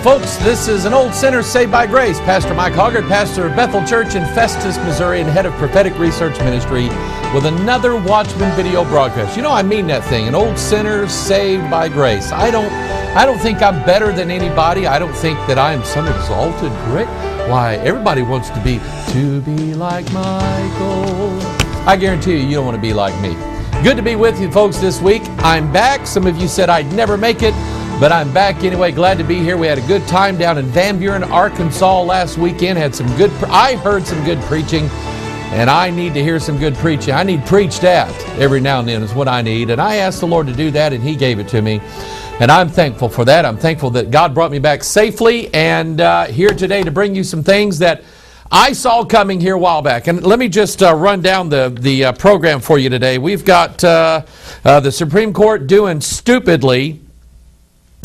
folks. This is An Old Sinner Saved by Grace. Pastor Mike Hoggard, pastor of Bethel Church in Festus, Missouri, and head of prophetic research ministry with another Watchman video broadcast. You know, I mean that thing, an old sinner saved by grace. I don't think I'm better than anybody. I don't think that I am some exalted great. Why, everybody wants to be like Michael. I guarantee you, you don't want to be like me. Good to be with you folks this week. I'm back. Some of you said I'd never make it, but I'm back anyway. Glad to be here. We had a good time down in Van Buren, Arkansas last weekend. I heard some good preaching, and I need to hear some good preaching. I need preached at every now and then is what I need. And I asked the Lord to do that, and He gave it to me. And I'm thankful for that. I'm thankful that God brought me back safely, and here today to bring you some things that I saw coming here a while back. And let me just run down the program for you today. We've got the Supreme Court doing stupidly.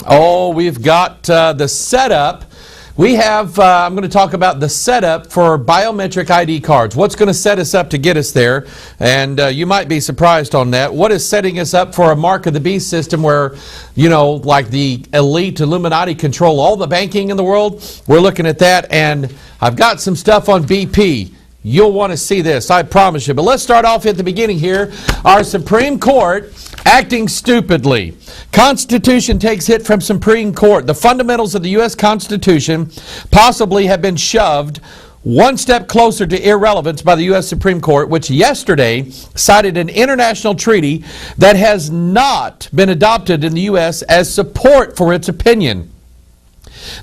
Oh, we've got the setup. We have, I'm going to talk about the setup for biometric ID cards. What's going to set us up to get us there? And you might be surprised on that. What is setting us up for a mark of the beast system where, you know, like the elite Illuminati control all the banking in the world? We're looking at that. And I've got some stuff on BP. You'll want to see this, I promise you. But let's start off at the beginning here. Our Supreme Court acting stupidly. Constitution takes hit from Supreme Court. The fundamentals of the U.S. Constitution possibly have been shoved one step closer to irrelevance by the U.S. Supreme Court, which yesterday cited an international treaty that has not been adopted in the U.S. as support for its opinion.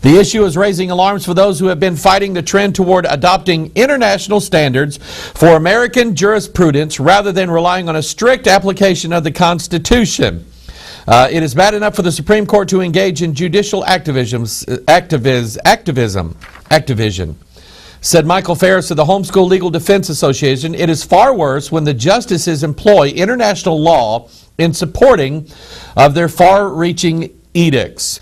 The issue is raising alarms for those who have been fighting the trend toward adopting international standards for American jurisprudence rather than relying on a strict application of the Constitution. It is bad enough for the Supreme Court to engage in judicial activism, said Michael Ferris of the Homeschool Legal Defense Association. It is far worse when the justices employ international law in supporting of their far-reaching edicts.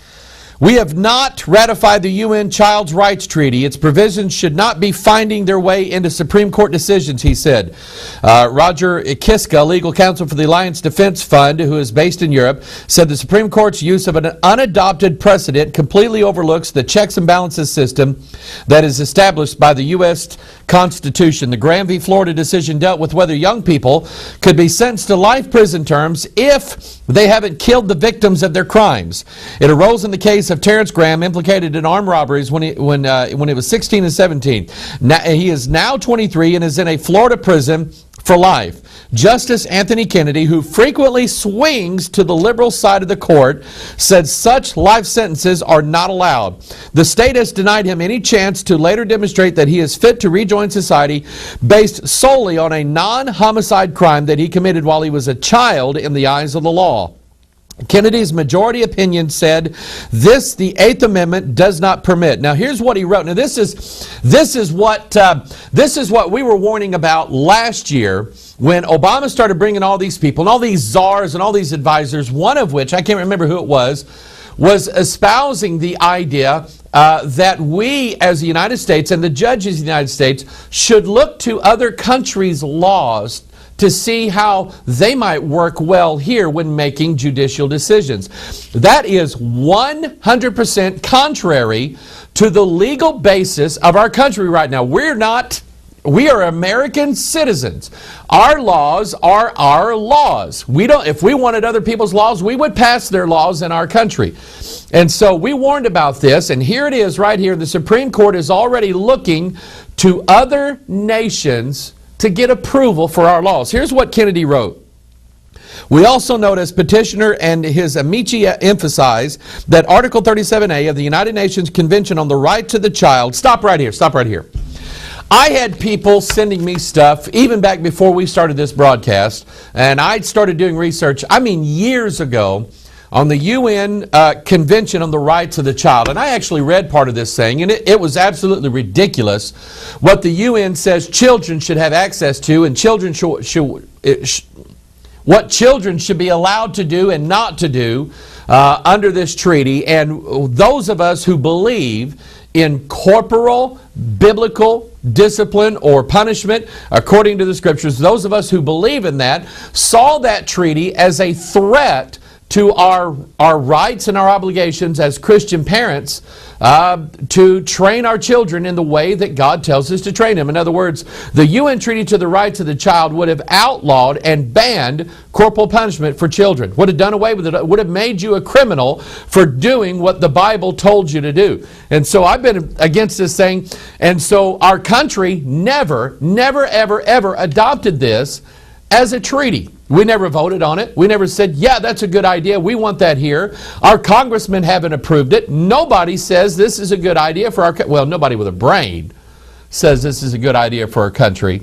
We have not ratified the UN Child's Rights Treaty. Its provisions should not be finding their way into Supreme Court decisions, he said. Roger Kiska, legal counsel for the Alliance Defense Fund, who is based in Europe, said the Supreme Court's use of an unadopted precedent completely overlooks the checks and balances system that is established by the U.S. Constitution. The Graham v. Florida decision dealt with whether young people could be sentenced to life prison terms if they haven't killed the victims of their crimes. It arose in the case of Terrence Graham, implicated in armed robberies when he was 16 and 17. Now, he is now 23 and is in a Florida prison for life. Justice Anthony Kennedy, who frequently swings to the liberal side of the court, said such life sentences are not allowed. The state has denied him any chance to later demonstrate that he is fit to rejoin society based solely on a non-homicide crime that he committed while he was a child in the eyes of the law. Kennedy's majority opinion said this the Eighth Amendment does not permit. Now here's what he wrote. Now this is what we were warning about last year when Obama started bringing all these people and all these czars and all these advisors, one of which, I can't remember who it was espousing the idea that we as the United States and the judges of the United States should look to other countries' laws to see how they might work well here when making judicial decisions. That is 100% contrary to the legal basis of our country right now. We are American citizens. Our laws are our laws. If we wanted other people's laws, we would pass their laws in our country. And so we warned about this, and here it is right here. The Supreme Court is already looking to other nations to get approval for our laws. Here's what Kennedy wrote. We also note, as petitioner and his amici emphasize, that Article 37A of the United Nations Convention on the Right to the Child. Stop right here. I had people sending me stuff even back before we started this broadcast, and I started doing research, years ago, on the UN Convention on the Rights of the Child. And I actually read part of this thing, and it was absolutely ridiculous what the UN says children should have access to, and what children should be allowed to do and not to do under this treaty. And those of us who believe in corporal, biblical discipline or punishment according to the Scriptures, those of us who believe in that saw that treaty as a threat to our rights and our obligations as Christian parents to train our children in the way that God tells us to train them. In other words, the UN Treaty to the Rights of the Child would have outlawed and banned corporal punishment for children, would have done away with it, would have made you a criminal for doing what the Bible told you to do. And so I've been against this thing, and so our country never, ever, ever adopted this as a treaty. We never voted on it. We never said, yeah, that's a good idea. We want that here. Our congressmen haven't approved it. Nobody says this is a good idea for our country. Well, nobody with a brain says this is a good idea for our country.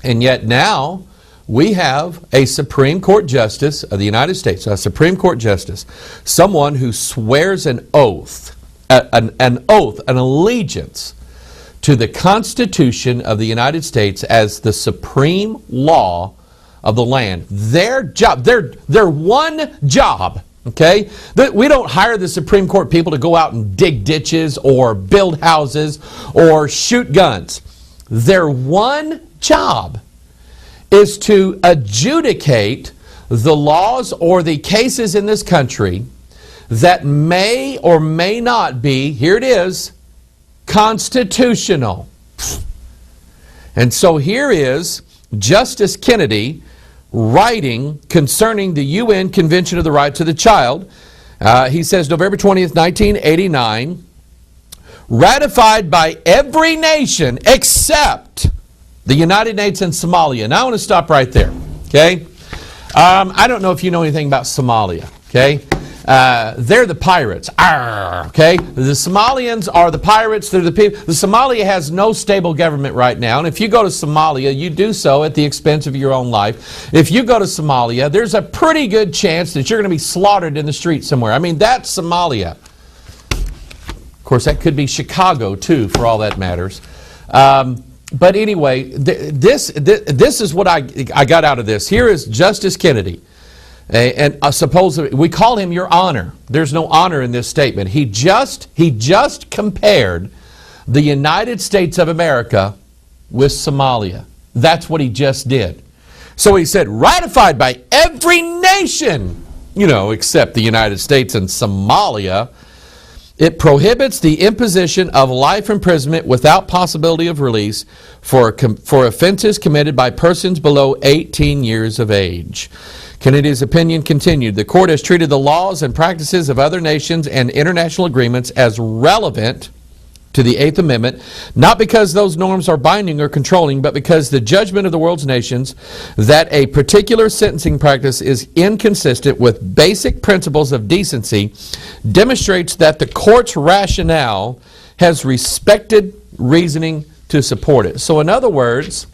And yet now we have a Supreme Court Justice of the United States, a Supreme Court Justice, someone who swears an oath, an allegiance to the Constitution of the United States as the supreme law of the land. Their job, their one job, okay? We don't hire the Supreme Court people to go out and dig ditches or build houses or shoot guns. Their one job is to adjudicate the laws or the cases in this country that may or may not be, here it is, constitutional. And so here is Justice Kennedy writing concerning the UN Convention of the Rights of the Child. He says, November 20th, 1989, ratified by every nation except the United States and Somalia. Now I want to stop right there, okay? I don't know if you know anything about Somalia, okay? They're the pirates. Arr, okay? The Somalians are the pirates. They're the people. The Somalia has no stable government right now. And if you go to Somalia, you do so at the expense of your own life. If you go to Somalia, there's a pretty good chance that you're going to be slaughtered in the street somewhere. I mean, that's Somalia. Of course, that could be Chicago, too, for all that matters. But anyway, this is what I got out of this. Here is Justice Kennedy. And supposedly, we call him Your Honor. There's no honor in this statement. He just compared the United States of America with Somalia. That's what he just did. So he said, ratified by every nation, except the United States and Somalia, it prohibits the imposition of life imprisonment without possibility of release for offenses committed by persons below 18 years of age. Kennedy's opinion continued. The court has treated the laws and practices of other nations and international agreements as relevant to the Eighth Amendment, not because those norms are binding or controlling, but because the judgment of the world's nations that a particular sentencing practice is inconsistent with basic principles of decency demonstrates that the court's rationale has respected reasoning to support it. So in other words,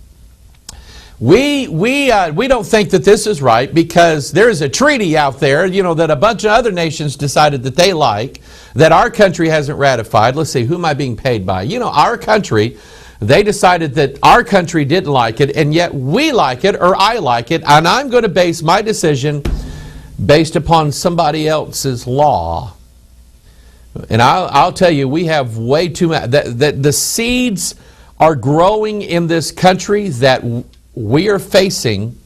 we don't think that this is right because there is a treaty out there, that a bunch of other nations decided that they like, that our country hasn't ratified. Let's see, who am I being paid by? Our country, they decided that our country didn't like it, and yet we like it, or I like it, and I'm going to base my decision based upon somebody else's law. And I'll tell you, we have way too much. The seeds are growing in this country that we are facing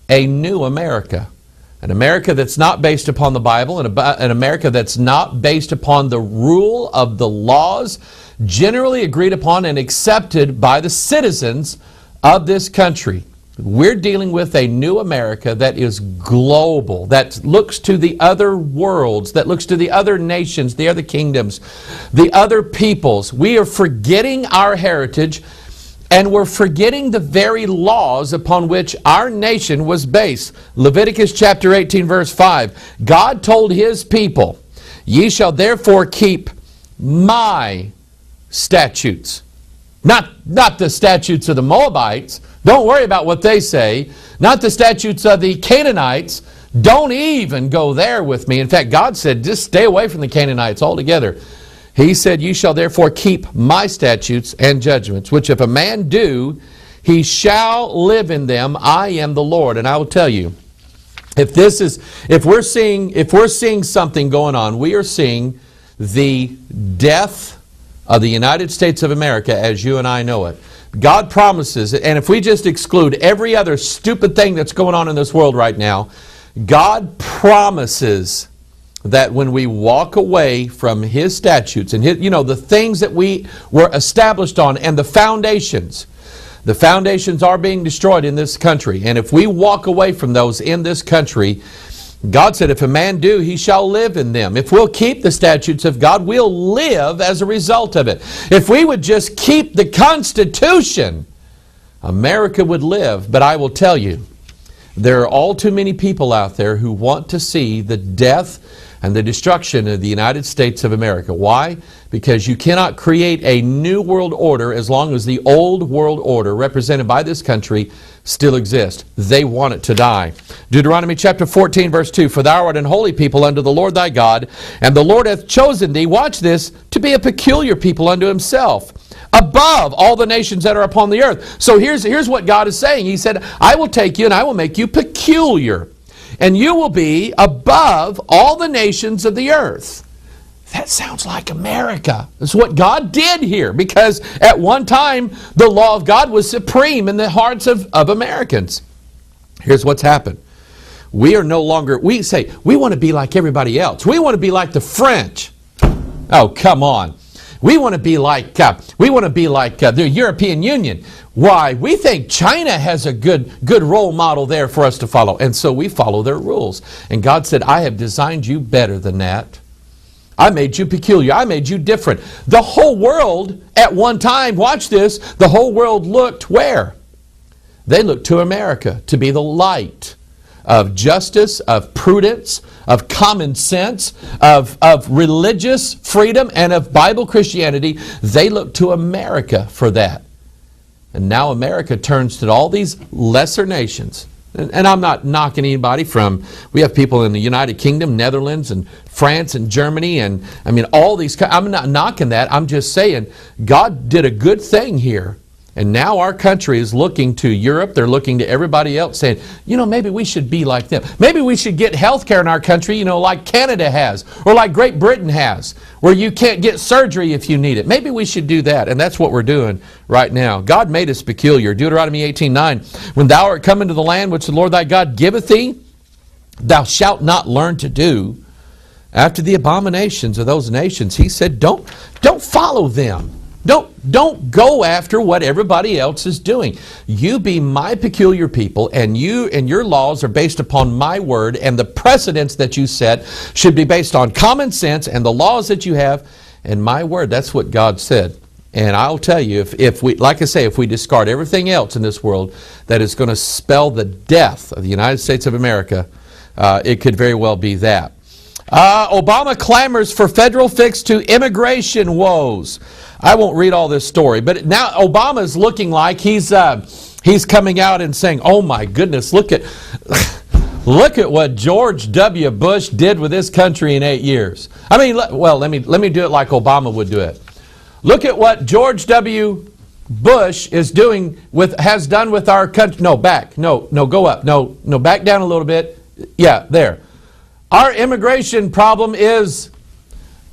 a new America. An America that's not based upon the Bible, and an America that's not based upon the rule of the laws generally agreed upon and accepted by the citizens of this country. We're dealing with a new America that is global, that looks to the other worlds, that looks to the other nations, the other kingdoms, the other peoples. We are forgetting our heritage, and we're forgetting the very laws upon which our nation was based. Leviticus chapter 18, verse 5. God told His people, ye shall therefore keep my statutes. Not the statutes of the Moabites. Don't worry about what they say. Not the statutes of the Canaanites. Don't even go there with me. In fact, God said, just stay away from the Canaanites altogether. He said, you shall therefore keep my statutes and judgments, which if a man do, he shall live in them. I am the Lord. And I will tell you, if we're seeing something going on, we are seeing the death of the United States of America as you and I know it. God promises, and if we just exclude every other stupid thing that's going on in this world right now, God promises that when we walk away from His statutes and the things that we were established on and the foundations are being destroyed in this country. And if we walk away from those in this country, God said, if a man do, he shall live in them. If we'll keep the statutes of God, we'll live as a result of it. If we would just keep the Constitution, America would live. But I will tell you, there are all too many people out there who want to see the death and the destruction of the United States of America. Why? Because you cannot create a new world order as long as the old world order represented by this country still exists. They want it to die. Deuteronomy chapter 14 verse 2, For thou art an holy people unto the Lord thy God, and the Lord hath chosen thee, watch this, to be a peculiar people unto Himself, above all the nations that are upon the earth. So here's what God is saying. He said, I will take you and I will make you peculiar, and you will be above all the nations of the earth. That sounds like America. That's what God did here, because at one time the law of God was supreme in the hearts of Americans. Here's what's happened. We are no longer, we say, we want to be like everybody else. We want to be like the French. Oh, come on. We want to be like the European Union. Why? We think China has a good role model there for us to follow. And so we follow their rules. And God said, I have designed you better than that. I made you peculiar. I made you different. The whole world at one time, watch this, the whole world looked where? They looked to America to be the light of justice, of prudence, of common sense, of religious freedom, and of Bible Christianity. They looked to America for that. And now America turns to all these lesser nations. And I'm not knocking anybody we have people in the United Kingdom, Netherlands, and France, and Germany, and I mean all these, I'm not knocking that. I'm just saying God did a good thing here. And now our country is looking to Europe. They're looking to everybody else saying, maybe we should be like them. Maybe we should get health care in our country, like Canada has, or like Great Britain has, where you can't get surgery if you need it. Maybe we should do that. And that's what we're doing right now. God made us peculiar. Deuteronomy 18:9, When thou art come into the land which the Lord thy God giveth thee, thou shalt not learn to do after the abominations of those nations. He said, don't follow them. Don't go after what everybody else is doing. You be my peculiar people, and your laws are based upon my word, and the precedents that you set should be based on common sense and the laws that you have and my word. That's what God said. And I'll tell you, if we discard everything else in this world that is going to spell the death of the United States of America, it could very well be that. Obama clamors for federal fix to immigration woes. I won't read all this story, but now Obama's looking like he's coming out and saying, "Oh my goodness, look at what George W. Bush did with this country in 8 years." I mean, let me do it like Obama would do it. Look at what George W. Bush has done with our country. No, back. No, go up. No, back down a little bit. Yeah, there. Our immigration problem is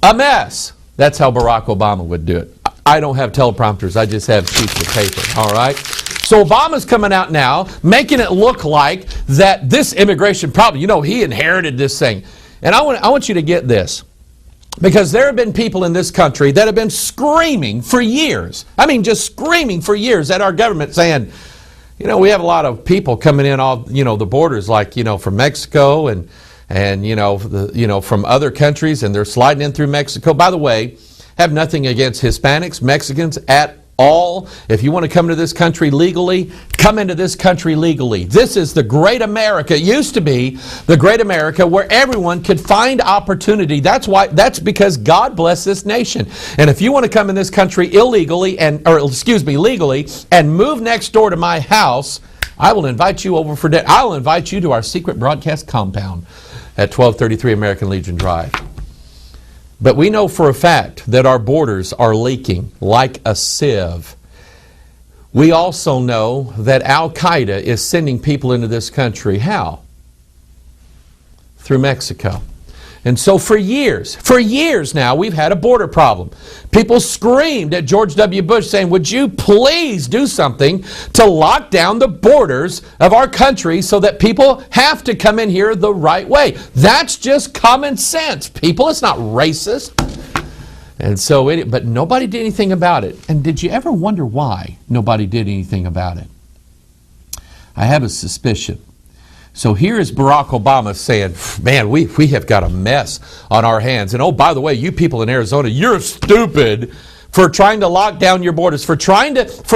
a mess. That's how Barack Obama would do it. I don't have teleprompters. I just have sheets of paper. All right? So Obama's coming out now, making it look like that this immigration problem, he inherited this thing. And I want you to get this. Because there have been people in this country that have been screaming for years. I mean, just screaming for years at our government saying, we have a lot of people coming in off, the borders, like, from Mexico and from other countries, and they're sliding in through Mexico. By the way, have nothing against Hispanics, Mexicans at all. If you want to come to this country legally, come into this country legally. This is the great America. It used to be the great America where everyone could find opportunity. That's because God blessed this nation. And if you want to come in this country legally and move next door to my house, I will invite you over for dinner. I will invite you to our secret broadcast compound at 1233 American Legion Drive. But we know for a fact that our borders are leaking like a sieve. We also know that Al-Qaeda is sending people into this country. How? Through Mexico. And so for years now, we've had a border problem. People screamed at George W. Bush saying, would you please do something to lock down the borders of our country so that people have to come in here the right way? That's just common sense, people. It's not racist. And so, but nobody did anything about it. And did you ever wonder why nobody did anything about it? I have a suspicion. So here is Barack Obama saying, man, we have got a mess on our hands. And oh, by the way, you people in Arizona, you're stupid for trying to lock down your borders, for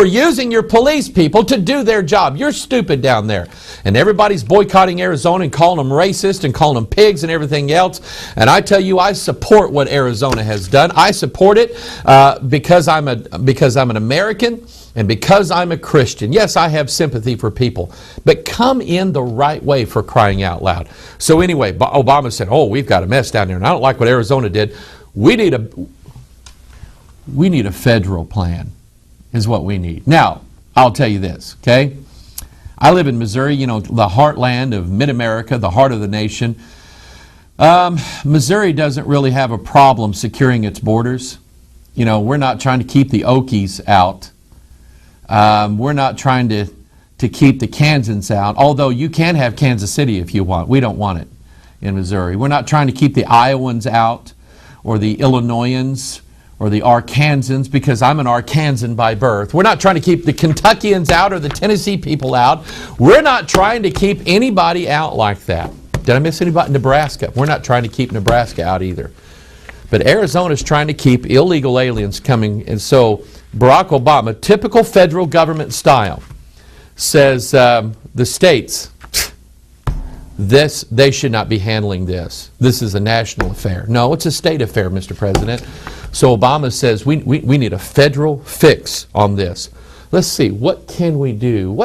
using your police people to do their job. You're stupid down there. And everybody's boycotting Arizona and calling them racist and calling them pigs and everything else. And I tell you, I support what Arizona has done. I support it because I'm an American. And because I'm a Christian. Yes, I have sympathy for people, but come in the right way, for crying out loud. So anyway, Obama said, oh, we've got a mess down there, and I don't like what Arizona did. We need a federal plan, is what we need. Now, I'll tell you this, okay? I live in Missouri, you know, the heartland of mid-America, the heart of the nation. Missouri doesn't really have a problem securing its borders. You know, we're not trying to keep the Okies out. We're not trying to keep the Kansans out, although you can have Kansas City if you want. We don't want it in Missouri. We're not trying to keep the Iowans out, or the Illinoisans, or the Arkansans, because I'm an Arkansan by birth. We're not trying to keep the Kentuckians out or the Tennessee people out. We're not trying to keep anybody out like that. Did I miss anybody? Nebraska. We're not trying to keep Nebraska out either. But Arizona's trying to keep illegal aliens coming, and so Barack Obama, typical federal government style, says the states, they should not be handling this. This is a national affair. No, it's a state affair, Mr. President. So Obama says we need a federal fix on this. Let's see, what can we do?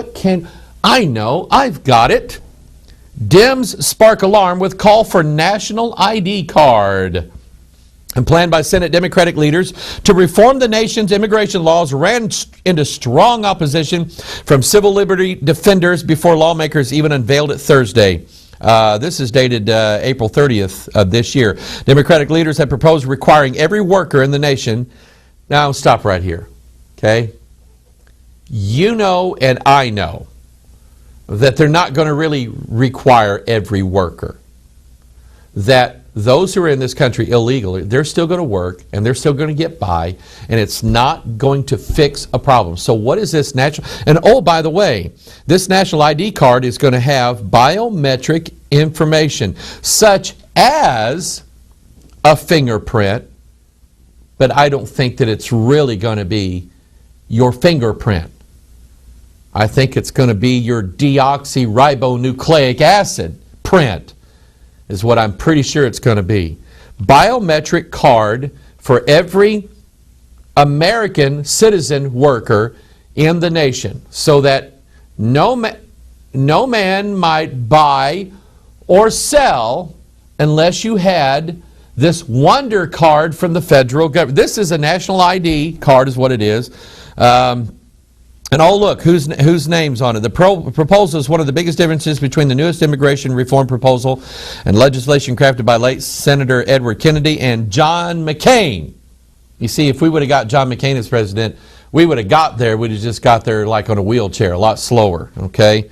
I know, I've got it. Dems spark alarm with call for national ID card. And planned by Senate Democratic leaders to reform the nation's immigration laws ran into strong opposition from civil liberty defenders before lawmakers even unveiled it Thursday. This is dated April 30th of this year. Democratic leaders have proposed requiring every worker in the nation. Now, stop right here, okay? You know and I know that they're not going to really require every worker. That those who are in this country illegally, they're still going to work and they're still going to get by, and it's not going to fix a problem. So what is this national? And oh, by the way, this national ID card is going to have biometric information, such as a fingerprint, but I don't think that it's really going to be your fingerprint. I think it's going to be your deoxyribonucleic acid print, is what I'm pretty sure it's going to be. Biometric card for every American citizen worker in the nation, so that no man might buy or sell unless you had this wonder card from the federal government. This is a national ID card, is what it is. And oh, look, whose name's on it. The proposal is one of the biggest differences between the newest immigration reform proposal and legislation crafted by late Senator Edward Kennedy and John McCain. You see, if we would have got John McCain as president, we would have got there. We'd have just got there like on a wheelchair, a lot slower, okay?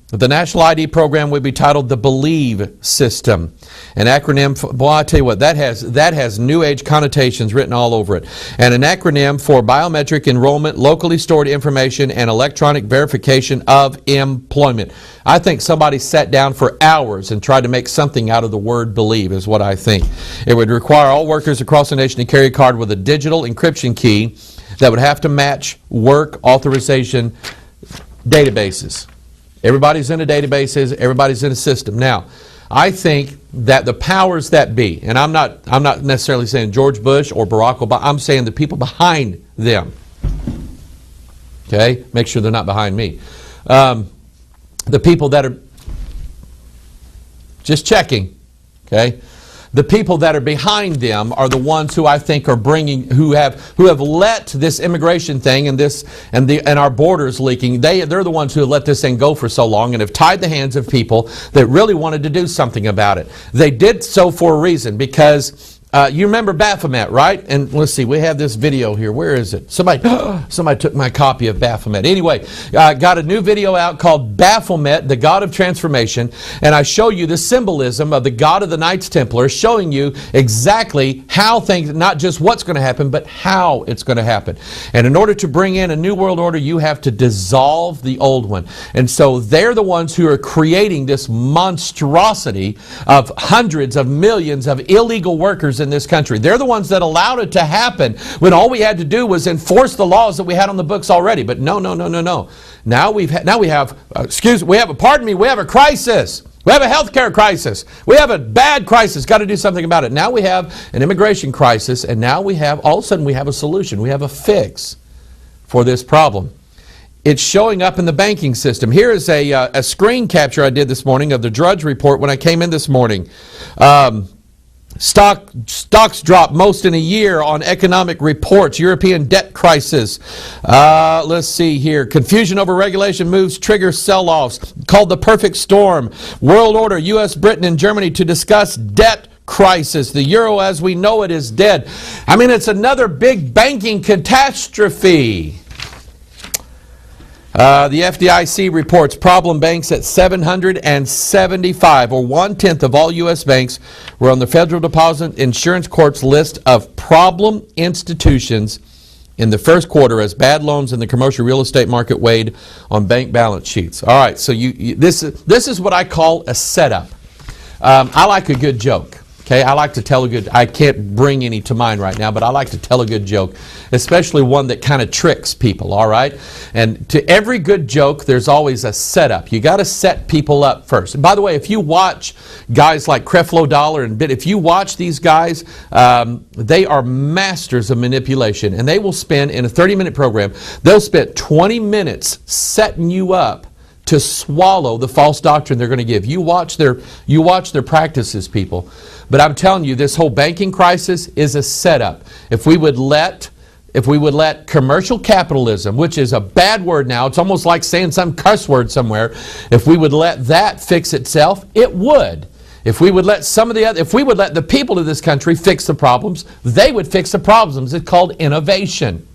The national ID program would be titled the Believe System, an acronym for, boy, I tell you what, that has new age connotations written all over it, and an acronym for biometric enrollment, locally stored information, and electronic verification of employment. I think somebody sat down for hours and tried to make something out of the word believe, is what I think. It would require all workers across the nation to carry a card with a digital encryption key that would have to match work authorization databases. Everybody's in a database, everybody's in a system. Now, I think that the powers that be, and I'm not necessarily saying George Bush or Barack Obama, I'm saying the people behind them. Okay? Make sure they're not behind me. The people that are just checking, okay? the people that are behind them are the ones who I think are who have let this immigration thing and our borders leaking. They're the ones who have let this thing go for so long and have tied the hands of people that really wanted to do something about it. They did so for a reason, because you remember Baphomet, right? And let's see, we have this video here. Where is it? Somebody took my copy of Baphomet. Anyway, got a new video out called Baphomet, the God of Transformation, and I show you the symbolism of the God of the Knights Templar, showing you exactly how things, not just what's going to happen, but how it's going to happen. And in order to bring in a new world order, you have to dissolve the old one. And so they're the ones who are creating this monstrosity of hundreds of millions of illegal workers in this country. They're the ones that allowed it to happen when all we had to do was enforce the laws that we had on the books already. But no. Now we have a crisis. We have a healthcare crisis. We have a bad crisis. Got to do something about it. Now we have an immigration crisis, and now all of a sudden we have a solution. We have a fix for this problem. It's showing up in the banking system. Here is a screen capture I did this morning of the Drudge Report when I came in this morning. Stocks dropped most in a year on economic reports. European debt crisis. Let's see here. Confusion over regulation moves trigger sell-offs. Called the perfect storm. World order. U.S., Britain, and Germany to discuss debt crisis. The euro as we know it is dead. I mean, it's another big banking catastrophe. The FDIC reports problem banks at 775, or 1/10 of all U.S. banks, were on the Federal Deposit Insurance Corp's list of problem institutions in the first quarter as bad loans in the commercial real estate market weighed on bank balance sheets. All right, so this is what I call a setup. I like a good joke. Okay, I like to tell a good, I can't bring any to mind right now, but I like to tell a good joke, especially one that kind of tricks people, all right? And to every good joke, there's always a setup. You got to set people up first. And by the way, if you watch guys like Creflo Dollar and Bit, if you watch these guys, they are masters of manipulation, and they will spend, in a 30-minute program, they'll spend 20 minutes setting you up to swallow the false doctrine they're going to give. You watch their practices, people. But I'm telling you, this whole banking crisis is a setup. If we would let commercial capitalism, which is a bad word now, it's almost like saying some cuss word somewhere, if we would let that fix itself, it would. If we would let the people of this country fix the problems, they would fix the problems. It's called innovation.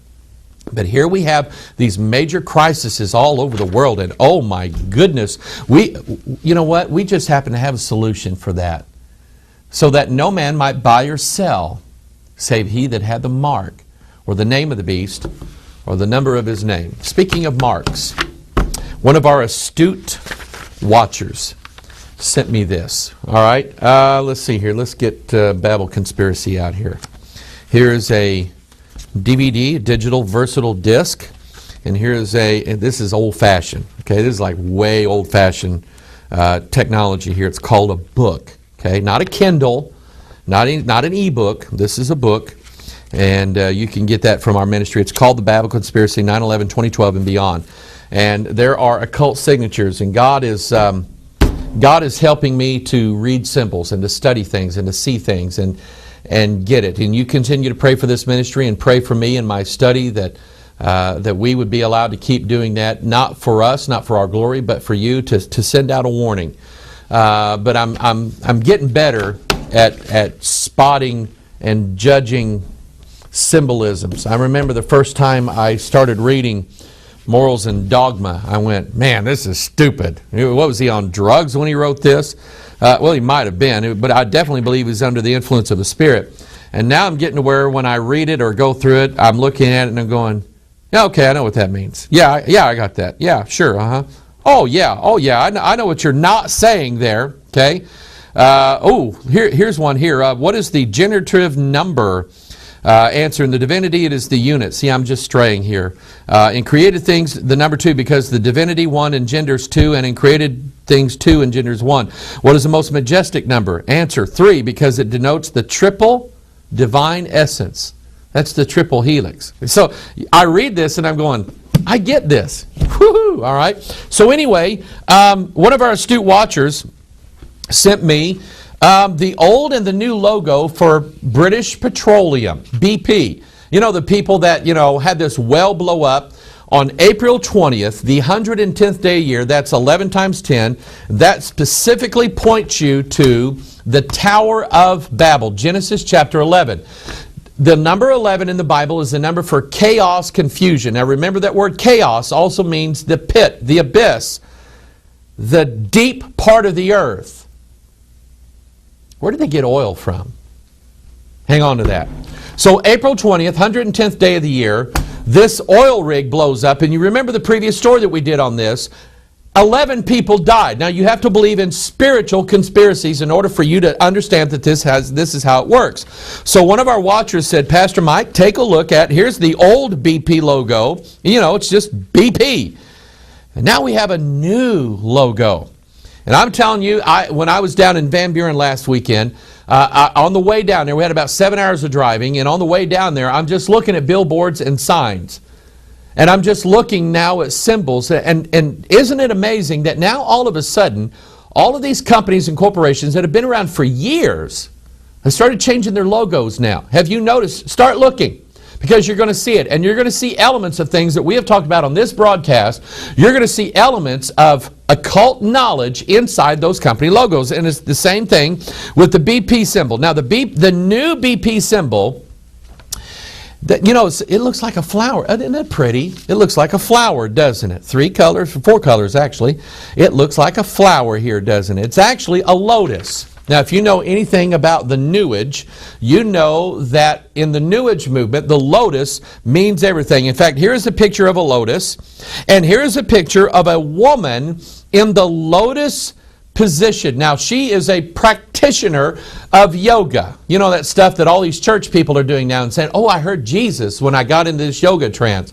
But here we have these major crises all over the world, and oh my goodness, you know what? We just happen to have a solution for that. So that no man might buy or sell, save he that had the mark, or the name of the beast, or the number of his name. Speaking of marks, one of our astute watchers sent me this. All right, let's see here. Let's get Babel Conspiracy out here. Here's a DVD, digital versatile disc, and here's and this is old-fashioned. Okay, this is like way old-fashioned technology here. It's called a book. Okay, not a Kindle, not an e-book. This is a book, and you can get that from our ministry. It's called The Babel Conspiracy, 9/11, 2012, and beyond. And there are occult signatures, and God is helping me to read symbols and to study things and to see things and get it. And you continue to pray for this ministry and pray for me in my study that we would be allowed to keep doing that, not for us, not for our glory, but for you to send out a warning. But I'm getting better at spotting and judging symbolisms. I remember the first time I started reading Morals and Dogma, I went, man, this is stupid. What was he, on drugs when he wrote this? Well, he might have been, but I definitely believe he's under the influence of the Spirit. And now I'm getting to where when I read it or go through it, I'm looking at it and I'm going, yeah, okay, I know what that means. Yeah, I got that. Yeah, sure, uh-huh. Oh, yeah, I know what you're not saying there, okay? Here's one here. What is the generative number? Answer, in the divinity, it is the unit. See, I'm just straying here. In created things, the number 2, because the divinity 1 engenders 2, and in created things 2 engenders 1. What is the most majestic number? Answer, 3, because it denotes the triple divine essence. That's the triple helix. So I read this and I'm going, I get this. Woo-hoo! All right. So anyway, one of our astute watchers sent me The old and the new logo for British Petroleum, BP. You know, the people that, had this well blow up on April 20th, the 110th day a year. That's 11 times 10. That specifically points you to the Tower of Babel, Genesis chapter 11. The number 11 in the Bible is the number for chaos, confusion. Now remember, that word chaos also means the pit, the abyss, the deep part of the earth. Where did they get oil from? Hang on to that. So April 20th, 110th day of the year, this oil rig blows up. And you remember the previous story that we did on this. 11 people died. Now you have to believe in spiritual conspiracies in order for you to understand that this is how it works. So one of our watchers said, Pastor Mike, take a look at, here's the old BP logo. It's just BP. And now we have a new logo. And I'm telling you, when I was down in Van Buren last weekend, on the way down there, we had about 7 hours of driving, and on the way down there, I'm just looking at billboards and signs. And I'm just looking now at symbols. And isn't it amazing that now all of a sudden, all of these companies and corporations that have been around for years have started changing their logos now? Have you noticed? Start looking, because you're going to see it. And you're going to see elements of things that we have talked about on this broadcast. You're going to see elements of occult knowledge inside those company logos. And it's the same thing with the BP symbol. Now the new BP symbol, it looks like a flower. Isn't it pretty? It looks like a flower, doesn't it? 4 colors actually. It looks like a flower here, doesn't it? It's actually a lotus. Now, if you know anything about the New Age, you know that in the New Age movement, the lotus means everything. In fact, here's a picture of a lotus, and here's a picture of a woman in the lotus position. Now, she is a practitioner of yoga. You know, that stuff that all these church people are doing now and saying, oh, I heard Jesus when I got into this yoga trance.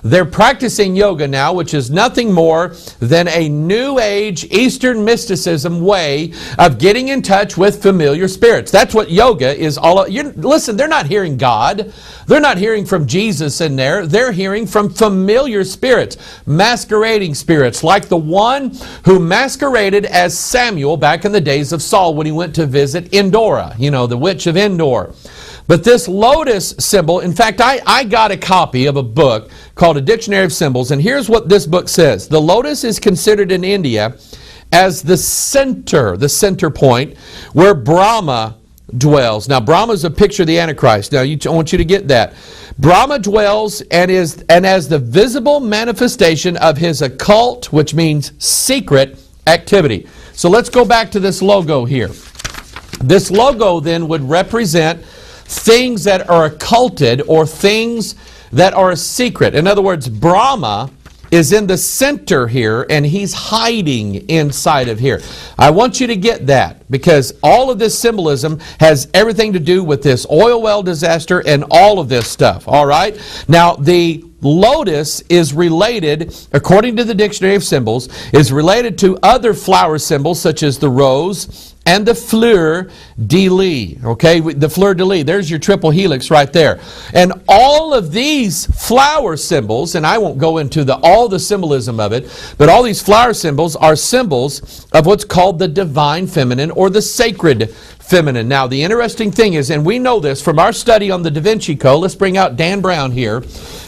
They're practicing yoga now, which is nothing more than a New Age Eastern mysticism way of getting in touch with familiar spirits. That's what yoga is all about. Listen, they're not hearing God. They're not hearing from Jesus in there. They're hearing from familiar spirits, masquerading spirits, like the one who masqueraded as Samuel back in the days of Saul when he went to visit Endor, the witch of Endor. But this lotus symbol, in fact, I got a copy of a book called A Dictionary of Symbols, and here's what this book says. The lotus is considered in India as the center point where Brahma dwells. Now, Brahma is a picture of the Antichrist. Now, I want you to get that. Brahma dwells and as the visible manifestation of his occult, which means secret, activity. So let's go back to this logo here. This logo then would represent things that are occulted or things that are a secret. In other words, Brahma is in the center here and he's hiding inside of here. I want you to get that, because all of this symbolism has everything to do with this oil well disaster and all of this stuff. All right? Now, the lotus is related, according to the Dictionary of Symbols, is related to other flower symbols such as the rose and the fleur de lis. Okay, the fleur de lis, there's your triple helix right there. And all of these flower symbols, and I won't go into all the symbolism of it, but all these flower symbols are symbols of what's called the divine feminine or the sacred feminine. Now, the interesting thing is, and we know this from our study on the Da Vinci Code, let's bring out Dan Brown here.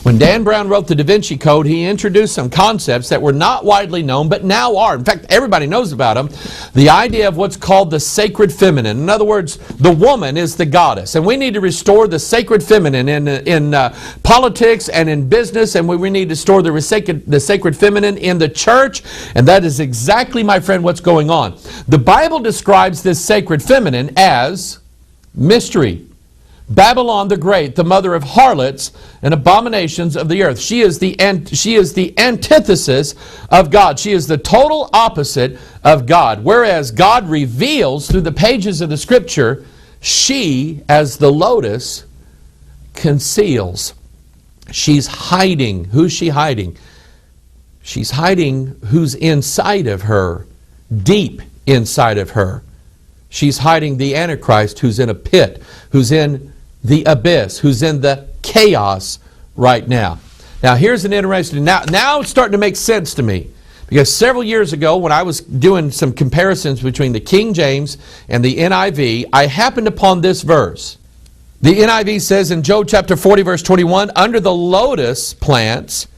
When Dan Brown wrote the Da Vinci Code, he introduced some concepts that were not widely known, but now are. In fact, everybody knows about them. The idea of what's called the sacred feminine. In other words, the woman is the goddess. And we need to restore the sacred feminine in politics and in business, and we need to restore the sacred feminine in the church. And that is exactly, my friend, what's going on. The Bible describes this sacred feminine as mystery. Babylon the Great, the mother of harlots and abominations of the earth. She is the antithesis of God. She is the total opposite of God. Whereas God reveals through the pages of the Scripture, she, as the lotus, conceals. She's hiding. Who's she hiding? She's hiding who's inside of her, deep inside of her. She's hiding the Antichrist who's in a pit, who's in the abyss, who's in the chaos right now. Now, here's an interesting... Now it's starting to make sense to me. Because several years ago, when I was doing some comparisons between the King James and the NIV, I happened upon this verse. The NIV says in Job chapter 40, verse 21, under the lotus plants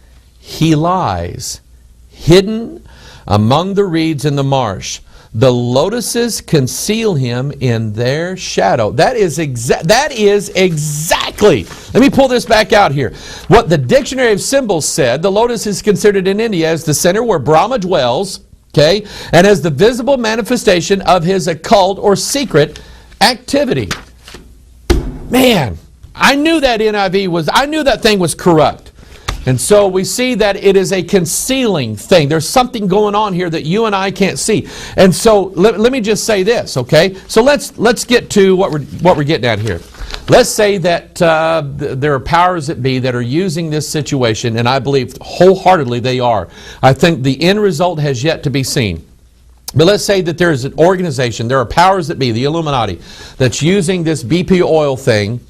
he lies, hidden among the reeds in the marsh. The lotuses conceal him in their shadow. That is exactly. Let me pull this back out here. What the Dictionary of Symbols said, the lotus is considered in India as the center where Brahma dwells, okay, and as the visible manifestation of his occult or secret activity. Man, I knew that I knew that thing was corrupt. And so we see that it is a concealing thing. There's something going on here that you and I can't see. And so let me just say this, okay? So let's get to what we're getting at here. Let's say that there are powers that be that are using this situation, and I believe wholeheartedly they are. I think the end result has yet to be seen. But let's say that there's an organization, there are powers that be, the Illuminati, that's using this BP oil thing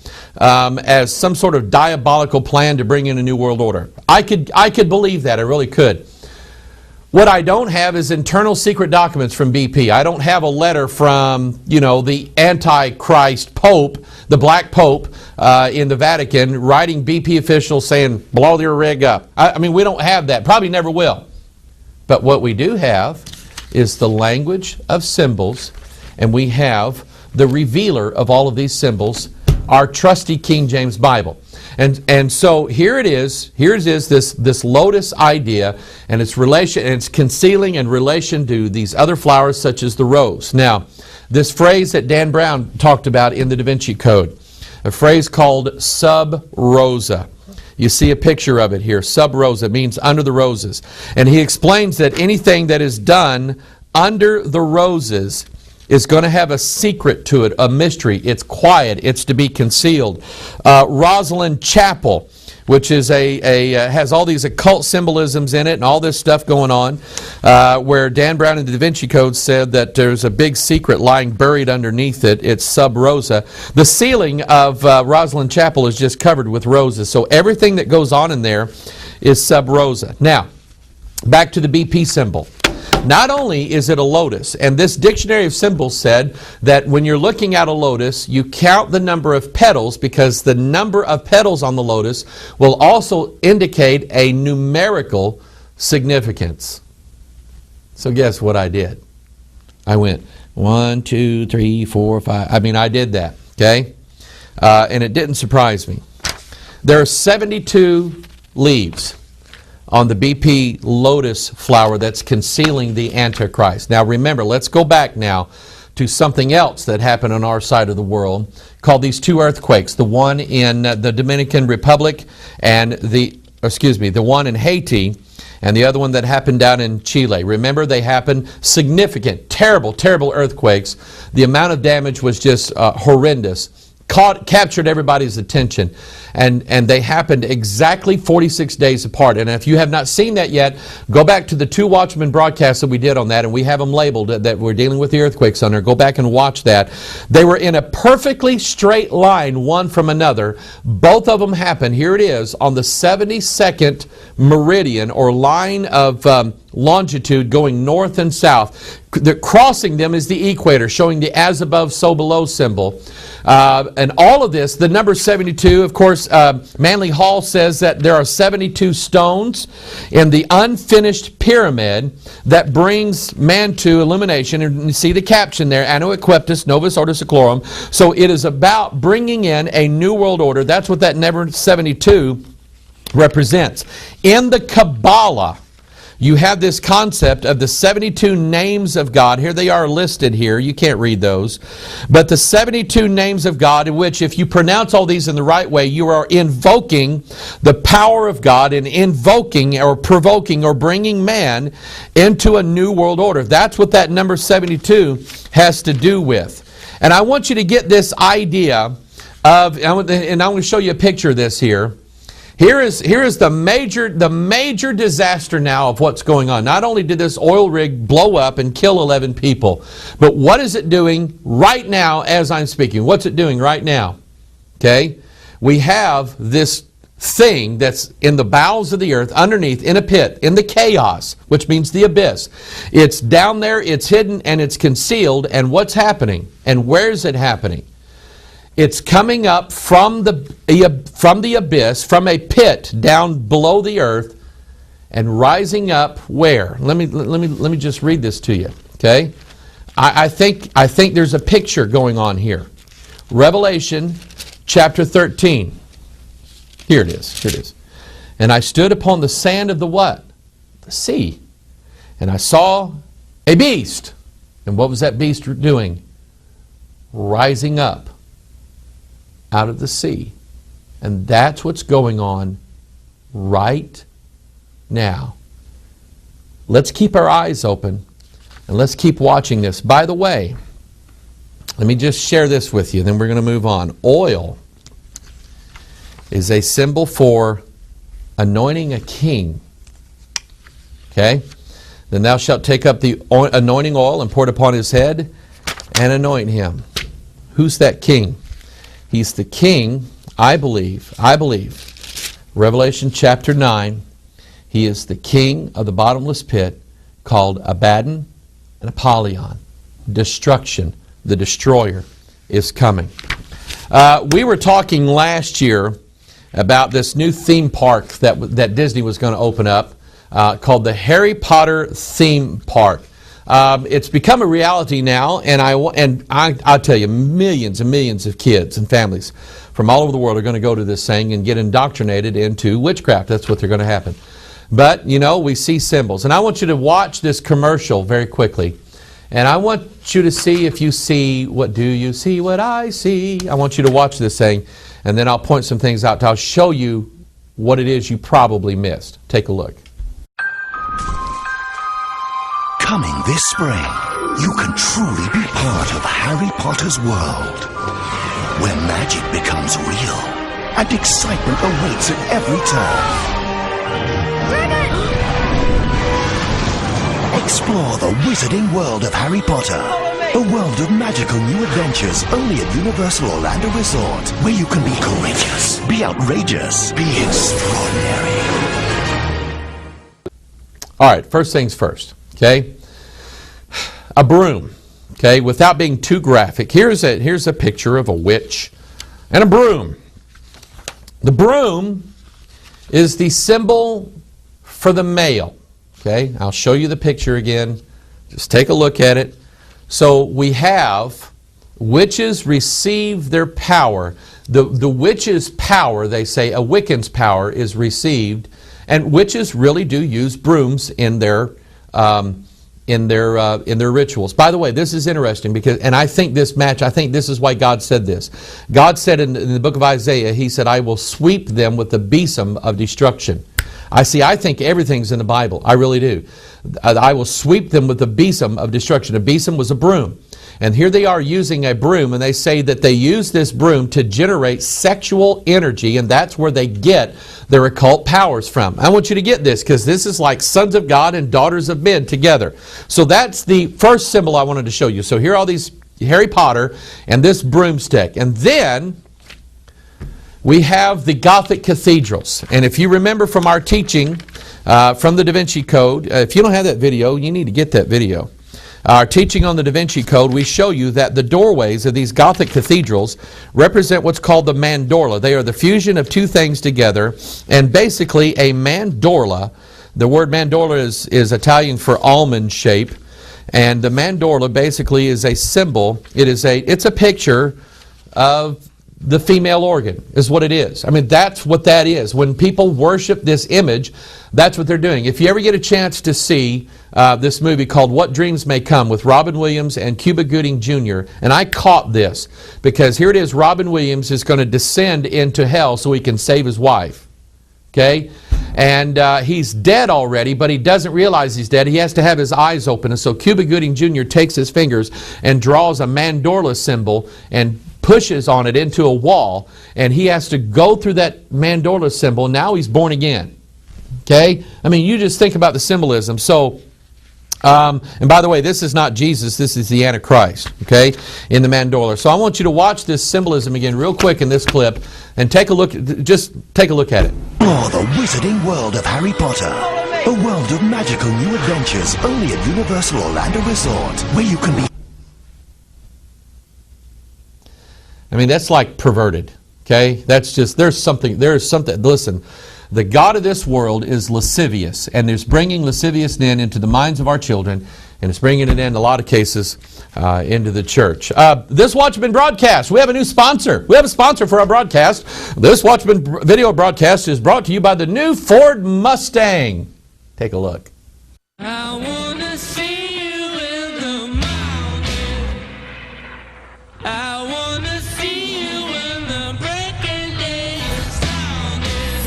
as some sort of diabolical plan to bring in a new world order. I could believe that, I really could. What I don't have is internal secret documents from BP. I don't have a letter from, the Antichrist Pope, the Black Pope in the Vatican, writing BP officials saying, blow your rig up. I mean, we don't have that, probably never will. But what we do have is the language of symbols, and we have the revealer of all of these symbols, our trusty King James Bible. And so here it is this lotus idea, and it's concealing in relation to these other flowers such as the rose. Now, this phrase that Dan Brown talked about in the Da Vinci Code, a phrase called sub rosa. You see a picture of it here. Sub rosa means under the roses. And he explains that anything that is done under the roses is going to have a secret to it, a mystery. It's quiet. It's to be concealed. Rosalind Chapel, which is has all these occult symbolisms in it and all this stuff going on, where Dan Brown in the Da Vinci Code said that there's a big secret lying buried underneath it. It's sub rosa. The ceiling of Rosalind Chapel is just covered with roses, so everything that goes on in there is sub rosa. Now, back to the BP symbol. Not only is it a lotus, and this Dictionary of Symbols said that when you're looking at a lotus, you count the number of petals, because the number of petals on the lotus will also indicate a numerical significance. So guess what I did? I went 1, 2, 3, 4, 5. I mean, I did that, okay? And it didn't surprise me. There are 72 leaves on the BP lotus flower that's concealing the Antichrist. Now remember, let's go back now to something else that happened on our side of the world, called these two earthquakes, the one in the Dominican Republic and the one in Haiti, and the other one that happened down in Chile. Remember, they happened, significant, terrible earthquakes. The amount of damage was just horrendous. Captured everybody's attention, and they happened exactly 46 days apart. And if you have not seen that yet, go back to the 2 Watchmen broadcasts that we did on that, and we have them labeled that we're dealing with the earthquakes on there. Go back and watch that. They were in a perfectly straight line, one from another. Both of them happened, here it is, on the 72nd meridian, or line of longitude going north and south. Crossing them is the equator, showing the as above, so below symbol. And all of this, the number 72, of course, Manly Hall says that there are 72 stones in the unfinished pyramid that brings man to illumination. And you see the caption there, Anno Equiptus Novus Ordo Seclorum. So it is about bringing in a new world order. That's what that number 72 represents. In the Kabbalah, you have this concept of the 72 names of God. Here they are listed here. You can't read those. But the 72 names of God, in which if you pronounce all these in the right way, you are invoking the power of God and invoking or provoking or bringing man into a new world order. That's what that number 72 has to do with. And I want you to get this idea of, and I'm going to show you a picture of this here. Here is the major disaster now of what's going on. Not only did this oil rig blow up and kill 11 people, but what is it doing right now as I'm speaking? What's it doing right now? Okay? We have this thing that's in the bowels of the earth, underneath, in a pit, in the chaos, which means the abyss. It's down there, it's hidden, and it's concealed. And what's happening? And where is it happening? It's coming up from the abyss, from a pit down below the earth, and rising up where? Let me just read this to you. Okay, I think there's a picture going on here. Revelation chapter 13. Here it is. Here it is. And I stood upon the sand of the what? The sea. And I saw a beast. And what was that beast doing? Rising up out of the sea. And that's what's going on right now. Let's keep our eyes open and let's keep watching this. By the way, let me just share this with you, then we're going to move on. Oil is a symbol for anointing a king. Okay? Then thou shalt take up the anointing oil and pour it upon his head and anoint him. Who's that king? He's the king, I believe, Revelation chapter 9, he is the king of the bottomless pit called Abaddon and Apollyon. Destruction, the destroyer, is coming. We were talking last year about this new theme park that Disney was going to open up called the Harry Potter Theme Park. It's become a reality now, and I'll tell you, millions and millions of kids and families from all over the world are going to go to this thing and get indoctrinated into witchcraft. That's what they're going to happen. But, you know, we see symbols. And I want you to watch this commercial very quickly. And I want you to see if you see, what do you see, what I see? I want you to watch this thing, and then I'll point some things out. I'll show you what it is you probably missed. Take a look. Coming this spring, you can truly be part of Harry Potter's world, where magic becomes real and excitement awaits at every turn. Explore the wizarding world of Harry Potter, a world of magical new adventures only at Universal Orlando Resort, where you can be courageous, be outrageous, be extraordinary. All right, first things first, okay? A broom, okay, without being too graphic. Here's a picture of a witch and a broom. The broom is the symbol for the male, okay? I'll show you the picture again. Just take a look at it. So we have witches receive their power. The witch's power, they say, a Wiccan's power is received, and witches really do use brooms in their rituals. By the way, this is interesting because, and I think this is why God said this. God said in the book of Isaiah, He said, I will sweep them with the besom of destruction. I think everything's in the Bible. I really do. I will sweep them with the besom of destruction. A besom was a broom. And here they are using a broom, and they say that they use this broom to generate sexual energy, and that's where they get their occult powers from. I want you to get this, because this is like sons of God and daughters of men together. So that's the first symbol I wanted to show you. So here are all these Harry Potter and this broomstick. And then we have the Gothic cathedrals. And if you remember from our teaching from the Da Vinci Code, if you don't have that video, you need to get that video. Our teaching on the Da Vinci Code, we show you that the doorways of these Gothic cathedrals represent what's called the mandorla. They are the fusion of two things together. And basically a mandorla, the word mandorla is Italian for almond shape. And the mandorla basically is a symbol. It's a picture of the female organ, is what it is. I mean, that's what that is. When people worship this image, that's what they're doing. If you ever get a chance to see this movie called What Dreams May Come with Robin Williams and Cuba Gooding Jr., and I caught this because here it is, Robin Williams is going to descend into hell so he can save his wife. Okay? And he's dead already, but he doesn't realize he's dead. He has to have his eyes open. And so Cuba Gooding Jr. takes his fingers and draws a mandorla symbol and pushes on it into a wall, and he has to go through that mandorla symbol. Now he's born again. Okay? I mean, you just think about the symbolism. So And by the way, this is not Jesus, this is the Antichrist, okay, in the mandorla. So I want you to watch this symbolism again real quick in this clip and take a look, just take a look at it. Explore the wizarding world of Harry Potter. A world of magical new adventures only at Universal Orlando Resort, where you can be... I mean, that's like perverted, okay? That's just, there's something, listen, the God of this world is lascivious, and it's bringing lasciviousness into the minds of our children, and it's bringing it in a lot of cases into the church. This Watchman broadcast, we have a new sponsor. We have a sponsor for our broadcast. This Watchman video broadcast is brought to you by the new Ford Mustang. Take a look. I wanna see you in the mountain. I wanna see you when the breaking day is sounding.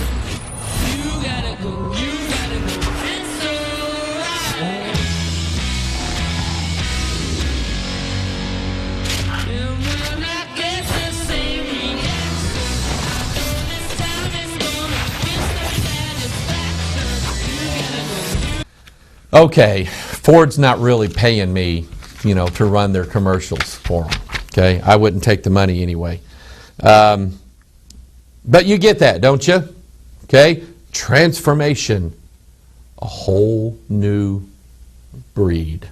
You gotta go, it's alright. And when I get the same reaction, I know this time is gonna get some satisfaction. You gotta go. Okay, Ford's not really paying me, you know, to run their commercials for them. Okay, I wouldn't take the money anyway. But you get that, don't you? Okay, transformation, a whole new breed.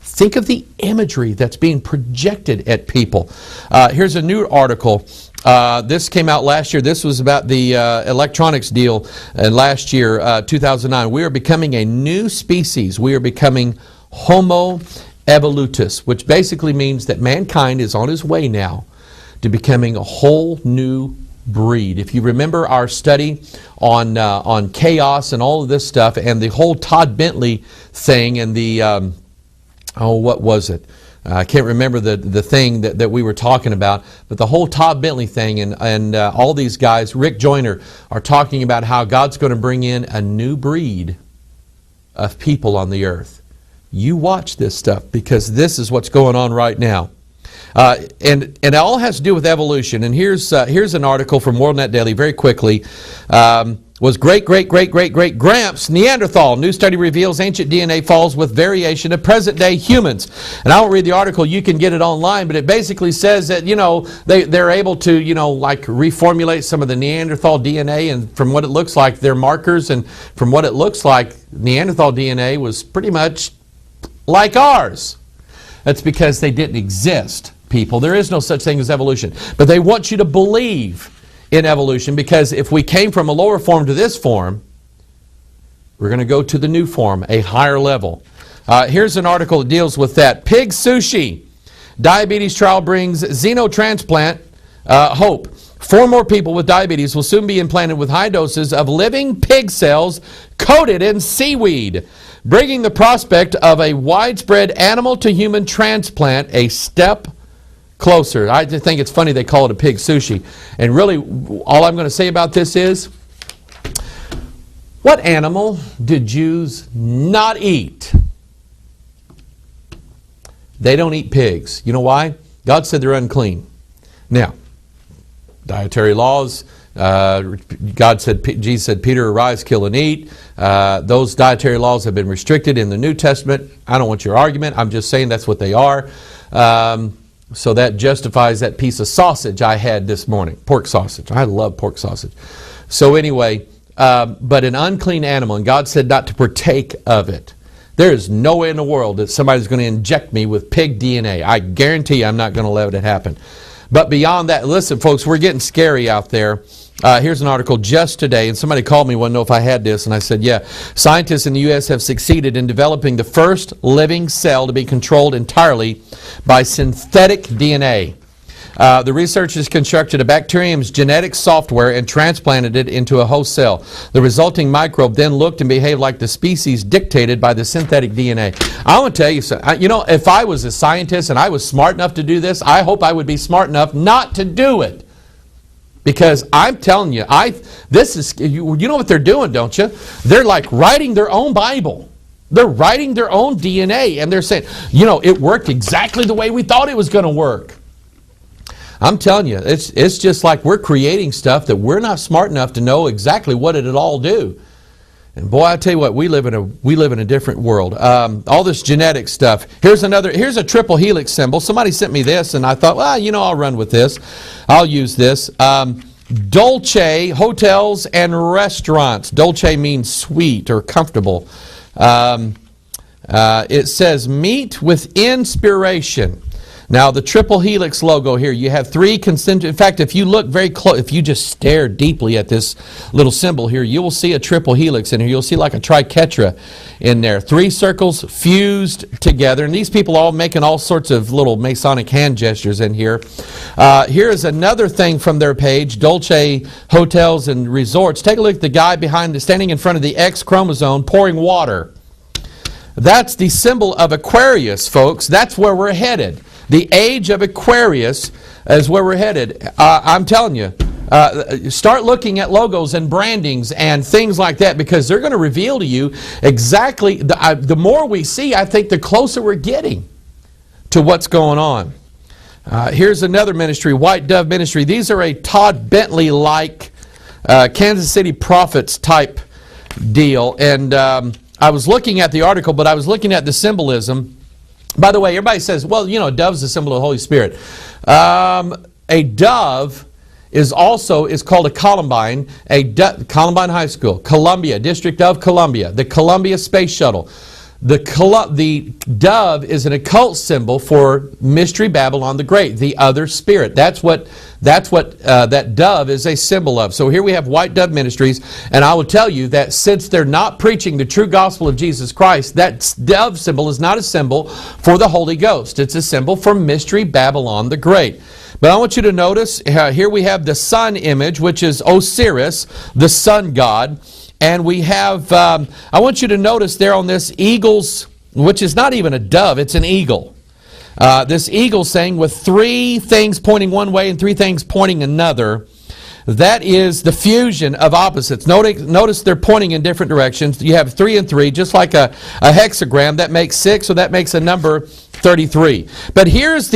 Think of the imagery that's being projected at people. Here's a new article. This came out last year. This was about the electronics deal last year, 2009. We are becoming a new species. We are becoming Homo evolutus, which basically means that mankind is on his way now to becoming a whole new breed. If you remember our study on chaos and all of this stuff, and the whole Todd Bentley thing, and the what was it? I can't remember the thing that we were talking about, but the whole Todd Bentley thing, and all these guys, Rick Joyner, are talking about how God's going to bring in a new breed of people on the earth. You watch this stuff, because this is what's going on right now. And it all has to do with evolution. And here's an article from WorldNet Daily very quickly. Was great-great-great-great-great-Gramps Neanderthal. New study reveals ancient DNA falls with variation of present-day humans. And I won't read the article. You can get it online. But it basically says that, you know, they're able to, you know, like reformulate some of the Neanderthal DNA. And from what it looks like, their markers, and from what it looks like, Neanderthal DNA was pretty much like ours. That's because they didn't exist, people. There is no such thing as evolution. But they want you to believe in evolution, because if we came from a lower form to this form, we're going to go to the new form, a higher level. Here's an article that deals with that. Pig sushi. Diabetes trial brings xenotransplant hope. 4 more people with diabetes will soon be implanted with high doses of living pig cells coated in seaweed, bringing the prospect of a widespread animal-to-human transplant a step closer. I just think it's funny they call it a pig sushi. And really, all I'm going to say about this is, what animal did Jews not eat? They don't eat pigs. You know why? God said they're unclean. Now, dietary laws, Jesus said, Peter, arise, kill, and eat. Those dietary laws have been restricted in the New Testament. I don't want your argument. I'm just saying that's what they are. So that justifies that piece of sausage I had this morning. Pork sausage. I love pork sausage. So anyway, but an unclean animal, and God said not to partake of it. There is no way in the world that somebody's going to inject me with pig DNA. I guarantee you I'm not going to let it happen. But beyond that, listen, folks, we're getting scary out there. Here's an article just today, and somebody called me, wanted to know if I had this, and I said, yeah. Scientists in the U.S. have succeeded in developing the first living cell to be controlled entirely by synthetic DNA. The researchers constructed a bacterium's genetic software and transplanted it into a host cell. The resulting microbe then looked and behaved like the species dictated by the synthetic DNA. I want to tell you something. You know, if I was a scientist and I was smart enough to do this, I hope I would be smart enough not to do it. Because I'm telling you, you know what they're doing, don't you? They're like writing their own Bible. They're writing their own DNA, and they're saying, you know, it worked exactly the way we thought it was going to work. I'm telling you, it's just like we're creating stuff that we're not smart enough to know exactly what it'll all do. And boy, I tell you what, we live in a different world. All this genetic stuff. Here's a triple helix symbol. Somebody sent me this, and I thought, well, I'll run with this. I'll use this. Dolce hotels and restaurants. Dolce means sweet or comfortable. It says meet with inspiration. Now, the triple helix logo here, you have three concentric. In fact, if you look very close, if you just stare deeply at this little symbol here, you will see a triple helix in here. You'll see like a triquetra in there. Three circles fused together. And these people all making all sorts of little Masonic hand gestures in here. Here is another thing from their page, Dolce Hotels and Resorts. Take a look at the guy standing in front of the X chromosome pouring water. That's the symbol of Aquarius, folks. That's where we're headed. The age of Aquarius is where we're headed. I'm telling you, start looking at logos and brandings and things like that, because they're going to reveal to you exactly, the more we see, I think the closer we're getting to what's going on. Here's another ministry, White Dove Ministry. These are a Todd Bentley-like Kansas City Prophets type deal. And I was looking at the article, but I was looking at the symbolism. By the way, everybody says, well, a dove's a symbol of the Holy Spirit. A dove is called a Columbine, Columbine High School, Columbia, District of Columbia, the Columbia Space Shuttle. The dove is an occult symbol for Mystery Babylon the Great, the other spirit. That's what that dove is a symbol of. So here we have White Dove Ministries, and I will tell you that since they're not preaching the true gospel of Jesus Christ, that dove symbol is not a symbol for the Holy Ghost. It's a symbol for Mystery Babylon the Great. But I want you to notice, here we have the sun image, which is Osiris, the sun god. And we have, I want you to notice there on this eagle's, which is not even a dove, it's an eagle. This eagle saying with three things pointing one way and three things pointing another. That is the fusion of opposites. Notice they're pointing in different directions. You have 3 and 3, just like a hexagram. That makes 6, so that makes a number 33. But here's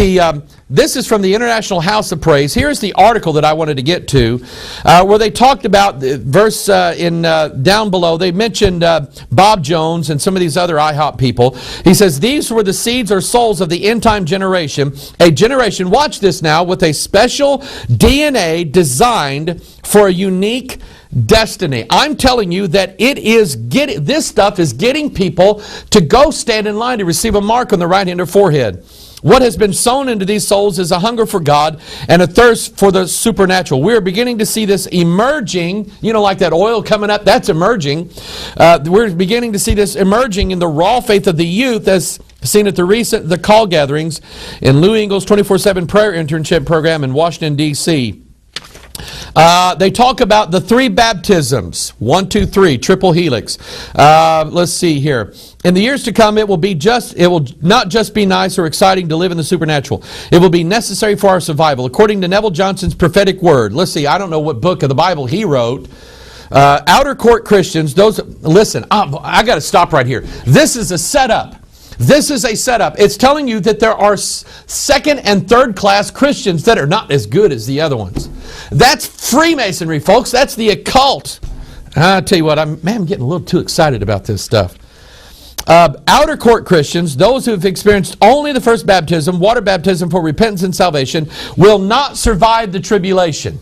this is from the International House of Praise. Here's the article that I wanted to get to, where they talked about the verse down below. They mentioned Bob Jones and some of these other IHOP people. He says, these were the seeds or souls of the end-time generation, a generation, watch this now, with a special DNA designed for a unique destiny. I'm telling you that this stuff is getting people to go stand in line to receive a mark on the right hand or forehead. What has been sown into these souls is a hunger for God and a thirst for the supernatural. We're beginning to see this emerging, like that oil coming up, that's emerging. We're beginning to see this emerging in the raw faith of the youth, as seen at the call gatherings in Lou Engle's 24/7 prayer internship program in Washington, D.C. They talk about the 3 baptisms, 1, 2, 3, triple helix. Let's see here. In the years to come, it will not just be nice or exciting to live in the supernatural. It will be necessary for our survival. According to Neville Johnson's prophetic word. Let's see, I don't know what book of the Bible he wrote. Outer court Christians, listen, I got to stop right here. This is a setup. This is a setup. It's telling you that there are second and third class Christians that are not as good as the other ones. That's Freemasonry, folks. That's the occult. I tell you what, I'm getting a little too excited about this stuff. Outer court Christians, those who have experienced only the first baptism, water baptism for repentance and salvation, will not survive the tribulation.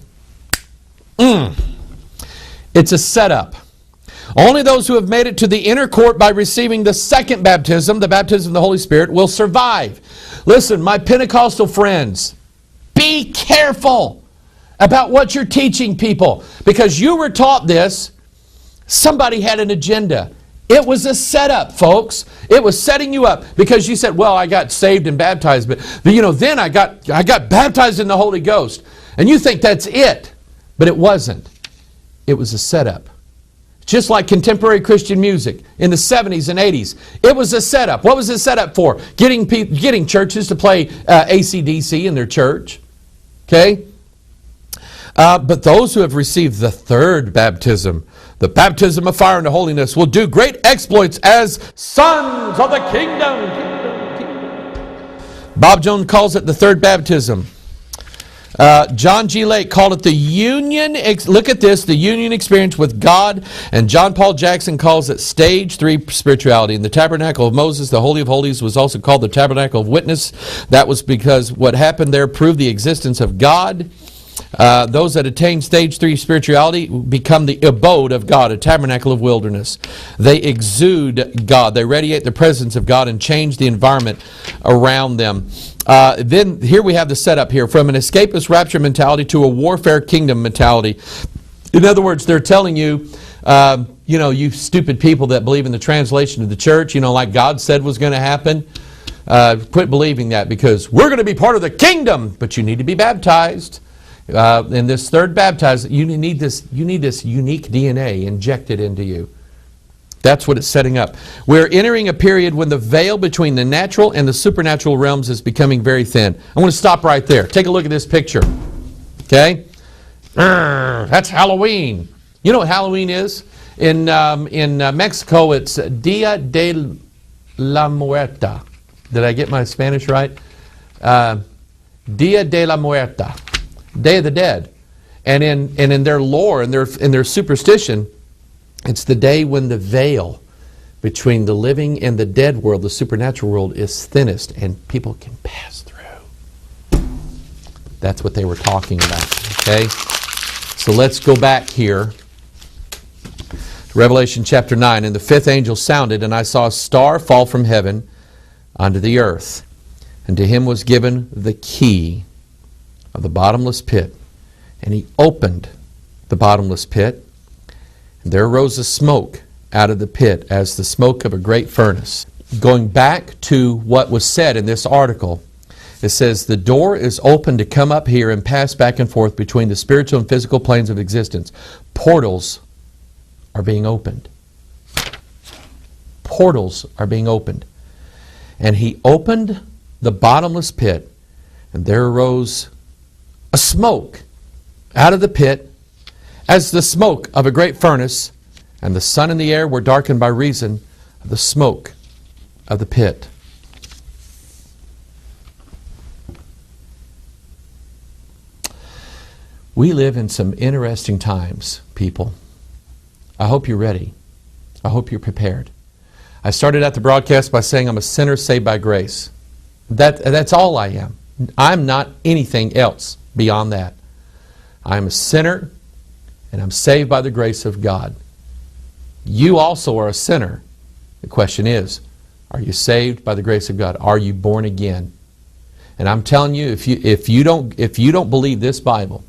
It's a setup. Only those who have made it to the inner court by receiving the second baptism, the baptism of the Holy Spirit, will survive. Listen, my Pentecostal friends, be careful about what you're teaching people, because you were taught this. Somebody had an agenda. It was a setup, folks. It was setting you up because you said, well, I got saved and baptized, but then I got baptized in the Holy Ghost. And you think that's it. But it wasn't. It was a setup. Just like contemporary Christian music in the 70s and 80s. It was a setup. What was it set up for? Getting churches to play AC/DC in their church. Okay? But those who have received the third baptism, the baptism of fire into holiness, will do great exploits as sons of the kingdom. Bob Jones calls it the third baptism. John G. Lake called it the union. Look at this, the union experience with God. And John Paul Jackson calls it stage 3 spirituality. In the tabernacle of Moses, the Holy of Holies was also called the tabernacle of witness. That was because what happened there proved the existence of God. Those that attain stage 3 spirituality become the abode of God, a tabernacle of wilderness. They exude God. They radiate the presence of God and change the environment around them. Then here we have the setup here, from an escapist rapture mentality to a warfare kingdom mentality. In other words, they're telling you, you stupid people that believe in the translation of the church, like God said was going to happen. Quit believing that, because we're going to be part of the kingdom, but you need to be baptized. In this third baptized, you need this unique DNA injected into you. That's what it's setting up. We're entering a period when the veil between the natural and the supernatural realms is becoming very thin. I want to stop right there. Take a look at this picture. Okay? That's Halloween. You know what Halloween is? In Mexico, it's Dia de la Muerta. Did I get my Spanish right? Dia de la Muerta. Day of the Dead. And in their lore and in their superstition, it's the day when the veil between the living and the dead world, the supernatural world, is thinnest and people can pass through. That's what they were talking about. Okay? So let's go back here to Revelation chapter 9. And the fifth angel sounded, and I saw a star fall from heaven unto the earth. And to him was given the key of the bottomless pit. And he opened the bottomless pit. And there arose a smoke out of the pit as the smoke of a great furnace. Going back to what was said in this article, it says the door is open to come up here and pass back and forth between the spiritual and physical planes of existence. Portals are being opened. Portals are being opened. And he opened the bottomless pit, and there arose a smoke out of the pit as the smoke of a great furnace, and the sun and the air were darkened by reason of the smoke of the pit. We live in some interesting times, people. I hope you're ready. I hope you're prepared. I started out the broadcast by saying I'm a sinner saved by grace. That's all I am. I'm not anything else beyond that. I'm a sinner, and I'm saved by the grace of God. You also are a sinner. The question is, are you saved by the grace of God? Are you born again? And I'm telling you, if you don't believe this Bible,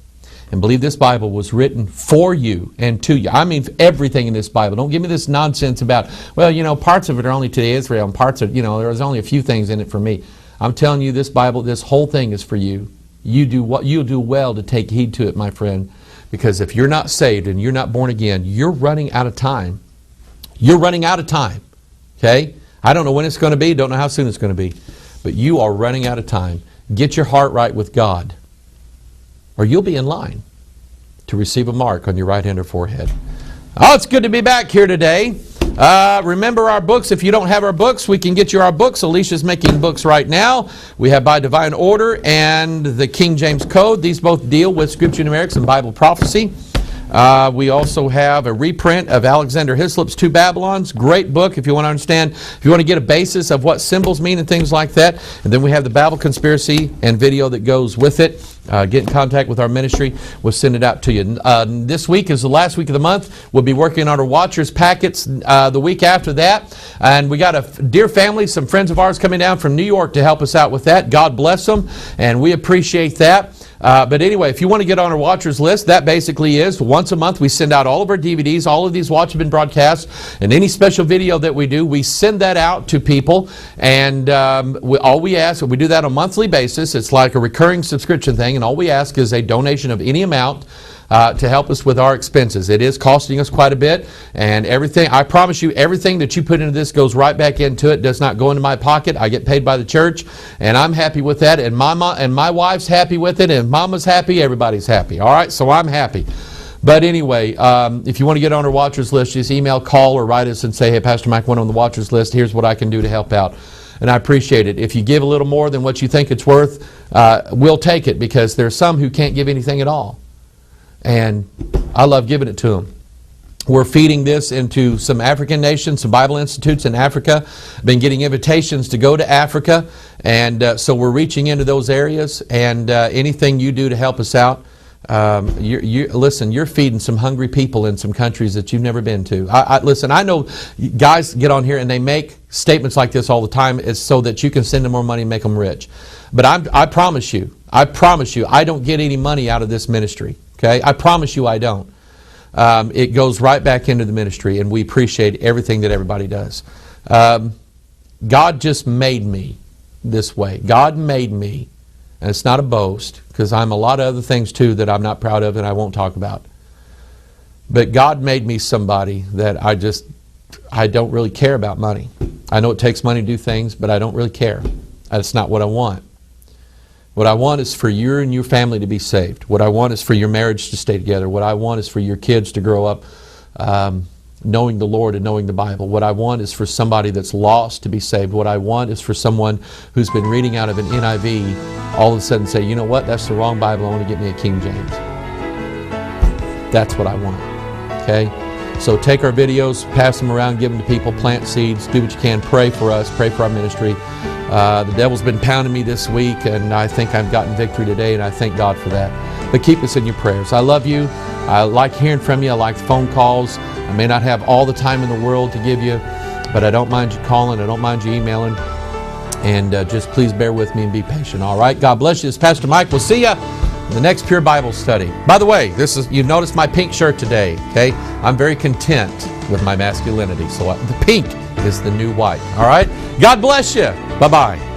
and believe this Bible was written for you and to you. I mean everything in this Bible. Don't give me this nonsense about, well, parts of it are only to Israel, and parts of, there's only a few things in it for me. I'm telling you, this Bible, this whole thing is for you. You'll do well to take heed to it, my friend. Because if you're not saved and you're not born again, you're running out of time. You're running out of time. Okay? I don't know when it's going to be, don't know how soon it's going to be. But you are running out of time. Get your heart right with God, or you'll be in line to receive a mark on your right hand or forehead. Oh, it's good to be back here today. Remember our books. If you don't have our books, we can get you our books. Alicia's making books right now. We have By Divine Order and the King James Code. These both deal with Scripture numerics and Bible prophecy. We also have a reprint of Alexander Hislop's Two Babylons. Great book if you want to understand, if you want to get a basis of what symbols mean and things like that. And then we have the Babel Conspiracy and video that goes with it. Get in contact with our ministry. We'll send it out to you. This week is the last week of the month. We'll be working on our Watchers packets the week after that. And we got a dear family, some friends of ours coming down from New York to help us out with that. God bless them, and we appreciate that. But anyway, if you want to get on our Watchers list, that basically is once a month we send out all of our DVDs, all of these Watchmen broadcasts, and any special video that we do, we send that out to people. And all we ask, we do that on a monthly basis. It's like a recurring subscription thing, and all we ask is a donation of any amount to help us with our expenses. It is costing us quite a bit, and everything, I promise you, everything that you put into this goes right back into it. Does not go into my pocket. I get paid by the church, and I'm happy with that, and my wife's happy with it, and Mama's happy, everybody's happy. All right, so I'm happy. But anyway, if you want to get on our Watchers list, just email, call, or write us and say, hey, Pastor Mike went on the Watchers list. Here's what I can do to help out. and I appreciate it. If you give a little more than what you think it's worth, we'll take it, because there's some who can't give anything at all. And I love giving it to them. We're feeding this into some African nations, some Bible institutes in Africa. Been getting invitations to go to Africa, and so we're reaching into those areas. And anything you do to help us out, listen, you're feeding some hungry people in some countries that you've never been to. Listen, I know guys get on here and they make statements like this all the time. It's so that you can send them more money and make them rich. But I promise you, I don't get any money out of this ministry. Okay, I promise you I don't. It goes right back into the ministry, and we appreciate everything that everybody does. God just made me this way. God made me, and it's not a boast, because I'm a lot of other things too that I'm not proud of and I won't talk about. But God made me somebody that I don't really care about money. I know it takes money to do things, but I don't really care. That's not what I want. What I want is for you and your family to be saved. What I want is for your marriage to stay together. What I want is for your kids to grow up knowing the Lord and knowing the Bible. What I want is for somebody that's lost to be saved. What I want is for someone who's been reading out of an NIV all of a sudden say, you know what, that's the wrong Bible, I want to get me a King James. That's what I want. Okay? So take our videos, pass them around, give them to people, plant seeds, do what you can, pray for us, pray for our ministry. The devil's been pounding me this week, and I think I've gotten victory today, and I thank God for that. But keep us in your prayers. I love you. I like hearing from you. I like the phone calls. I may not have all the time in the world to give you, but I don't mind you calling. I don't mind you emailing. And just please bear with me and be patient. All right? God bless you. This is Pastor Mike. We'll see you in the next Pure Bible study. By the way, you've noticed my pink shirt today. Okay? I'm very content with my masculinity. So the pink is the new white. All right? God bless you. Bye-bye.